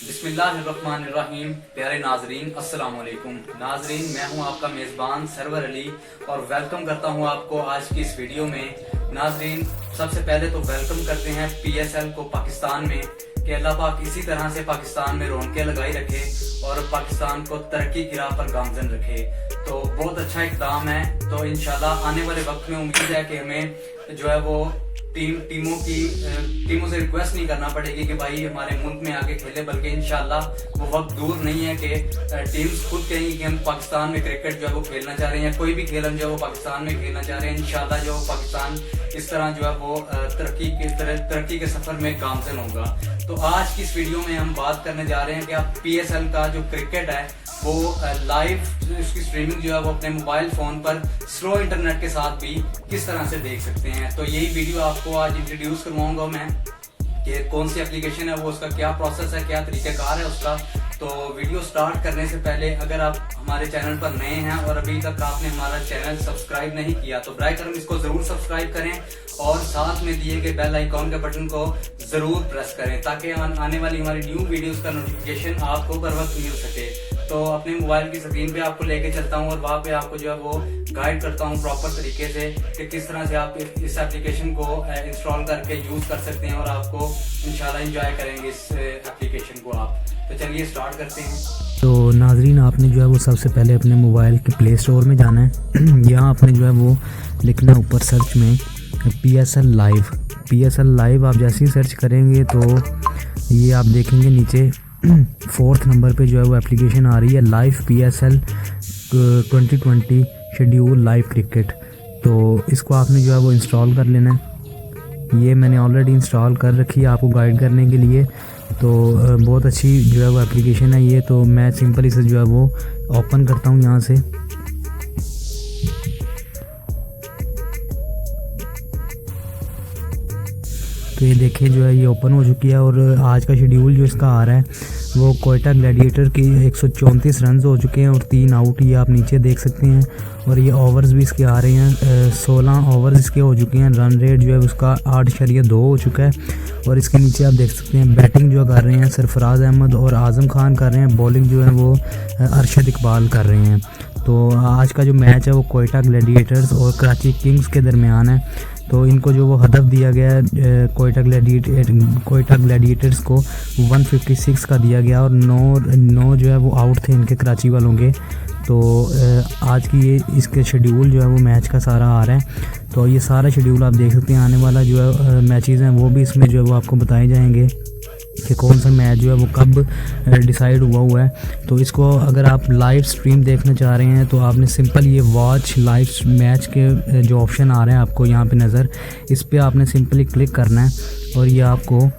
बिस्मिल्लाहिर्रहमानिर्रहीम। प्यारे नाजरीन, अस्सलाम वालेकुम। नाजरीन, मैं हूं आपका मेज़बान सरवर अली और वेलकम करता हूं आपको आज की इस वीडियो में। नाजरीन, सबसे पहले तो वेलकम करते हैं PSL को पाकिस्तान में कि अल्लाह पाक इसी तरह से पाकिस्तान में रौनकें लगाई रखे और पाकिस्तान को तरक्की की राह पर गामजन रखे। तो बहुत अच्छा इक़दाम है। तो इंशाल्लाह आने वाले वक्त में उम्मीद है कि हमें जो है वो टीमों से रिक्वेस्ट नहीं करना पड़ेगी कि भाई हमारे मुल्क में आके खेले, बल्कि इंशाल्लाह वो वक्त दूर नहीं है कि टीम्स खुद कहेंगी कि हम पाकिस्तान में क्रिकेट जो है वो खेलना चाह रहे हैं या कोई भी खेल हम जो है वो पाकिस्तान में खेलना चाह रहे हैं। इंशाल्लाह जो पाकिस्तान इस तरह जो है वो तरक्की के सफर में गामजन होगा। तो आज की इस वीडियो में हम बात करने जा रहे हैं कि आप PSL का जो क्रिकेट है वो लाइव इसकी स्ट्रीमिंग जो है वो अपने मोबाइल फोन पर स्लो इंटरनेट के साथ भी किस तरह से देख सकते हैं। तो यही वीडियो आपको आज इंट्रोड्यूस करवाऊंगा मैं कि कौन सी एप्लीकेशन है वो, उसका क्या प्रोसेस है, क्या तरीक़ाकार है उसका। तो वीडियो स्टार्ट करने से पहले अगर आप हमारे चैनल पर नए हैं और अभी तक आपने हमारा चैनल सब्सक्राइब नहीं किया तो बर करम इसको जरूर सब्सक्राइब करें और साथ में दिए गए बेल आइकॉन के बटन को जरूर प्रेस करें ताकि आने वाली हमारी न्यू वीडियोस का नोटिफिकेशन आपको बर वक्त मिल सके। तो अपने मोबाइल की स्क्रीन पे आपको लेके चलता हूँ और वहाँ पे आपको जो है वो गाइड करता हूँ प्रॉपर तरीके से कि किस तरह से आप इस एप्लीकेशन को इंस्टॉल करके यूज कर सकते हैं और आपको इंशाल्लाह एंजॉय करेंगे इस एप्लीकेशन को आप। तो चलिए स्टार्ट करते हैं। तो नाजरीन, आपने जो है वो सबसे पहले अपने मोबाइल के प्ले स्टोर में जाना है। यहाँ आपने जो है वो लिखना है ऊपर सर्च में PSL लाइव। आप जैसे ही सर्च करेंगे तो ये आप देखेंगे नीचे 4th नंबर पे जो है वो एप्लीकेशन आ रही है live PSL 2020 schedule live cricket. तो इसको आपने जो है वो इंस्टॉल कर लेना है। ये मैंने ऑलरेडी इंस्टॉल कर रखी है आपको गाइड करने के लिए। तो बहुत अच्छी जो है वो एप्लीकेशन है ये। तो मैं सिंपल इसे जो है वो ओपन करता हूँ यहाँ से। तो ये देखिए जो है ये ओपन हो चुकी है और आज का शेड्यूल जो इसका आ रहा है वो कोयटा ग्लैडिएटर की 134 रन हो चुके हैं और 3 आउट, ये आप नीचे देख सकते हैं। और ये ओवर्स भी इसके आ रहे हैं, 16 ओवर्स इसके हो चुके हैं। रन रेट जो है उसका 8.2 हो चुका है। और इसके नीचे आप देख सकते हैं बैटिंग जो कर रहे हैं सरफराज अहमद और आज़म खान कर रहे हैं, बॉलिंग जो है वो अरशद इकबाल कर रहे हैं। तो आज का जो मैच है वो कोयटा ग्लैडिएटर्स और कराची किंग्स के दरमियान है। तो इनको जो वो हदफ दिया गया है कोयटा ग्लैडिएटर्स को 156 का दिया गया और 9 जो है वो आउट थे इनके कराची वालों के। तो आज की ये इसके शेड्यूल जो है वो मैच का सारा आ रहा है। तो ये सारा शेड्यूल आप देख सकते हैं। आने वाला जो है मैचेस हैं वो भी इसमें जो है वो आपको बताए जाएंगे कि कौन सा मैच जो है वो कब डिसाइड हुआ है। तो इसको अगर आप लाइव स्ट्रीम देखना चाह रहे हैं तो आपने सिंपल ये वॉच लाइव मैच के जो ऑप्शन आ रहे हैं आपको यहाँ पे नज़र, इस पे आपने सिंपली क्लिक करना है और ये आपको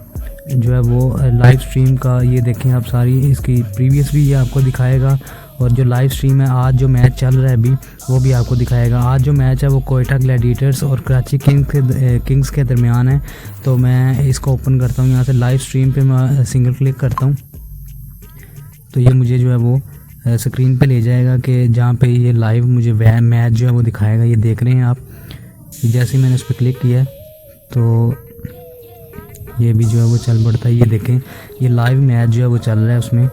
जो है वो लाइव स्ट्रीम का ये देखें आप सारी इसकी प्रीवियस भी ये आपको दिखाएगा और जो लाइव स्ट्रीम है आज जो मैच चल रहा है अभी वो भी आपको दिखाएगा। आज जो मैच है वो कोयटा ग्लैडिएटर्स और कराची किंग्स के दरमियान है। तो मैं इसको ओपन करता हूँ यहाँ से, लाइव स्ट्रीम पे मैं सिंगल क्लिक करता हूँ तो ये मुझे जो है वो स्क्रीन पे ले जाएगा कि जहाँ पे ये लाइव मुझे मैच जो है वो दिखाएगा। ये देख रहे हैं आप, जैसे ही मैंने उस पर क्लिक किया तो ये भी जो है वो चल पड़ता है। ये देखें ये लाइव मैच जो है वो चल रहा है, उसमें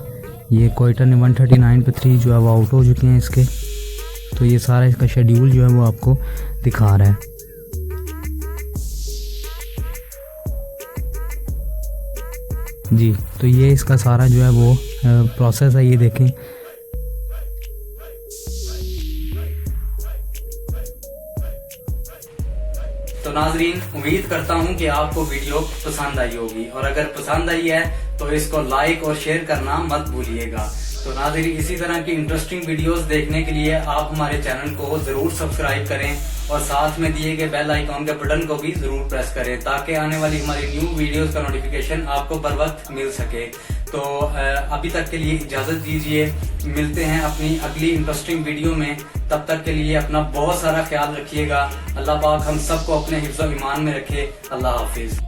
ये कोयटा ने 139 पे 3 जो है वो आउट हो चुके हैं इसके। तो ये सारा इसका शेड्यूल जो है वो आपको दिखा रहा है। जी, तो ये इसका सारा जो है वो प्रोसेस है, ये देखें। तो नाजरीन, उम्मीद करता हूँ कि आपको वीडियो पसंद आई होगी और अगर पसंद आई है तो इसको लाइक और शेयर करना मत भूलिएगा। तो नाजरीन, इसी तरह की इंटरेस्टिंग वीडियोस देखने के लिए आप हमारे चैनल को जरूर सब्सक्राइब करें और साथ में दिए गए बेल आइकॉन के बटन को भी जरूर प्रेस करें ताकि आने वाली हमारी न्यू वीडियोस का नोटिफिकेशन आपको बर वक्त मिल सके। तो अभी तक के लिए इजाजत दीजिए, मिलते हैं अपनी अगली इंटरेस्टिंग वीडियो में। तब तक के लिए अपना बहुत सारा ख्याल रखिएगा। अल्लाह पाक हम सबको अपने हिफ्ज़ व ईमान में रखे। अल्लाह हाफिज।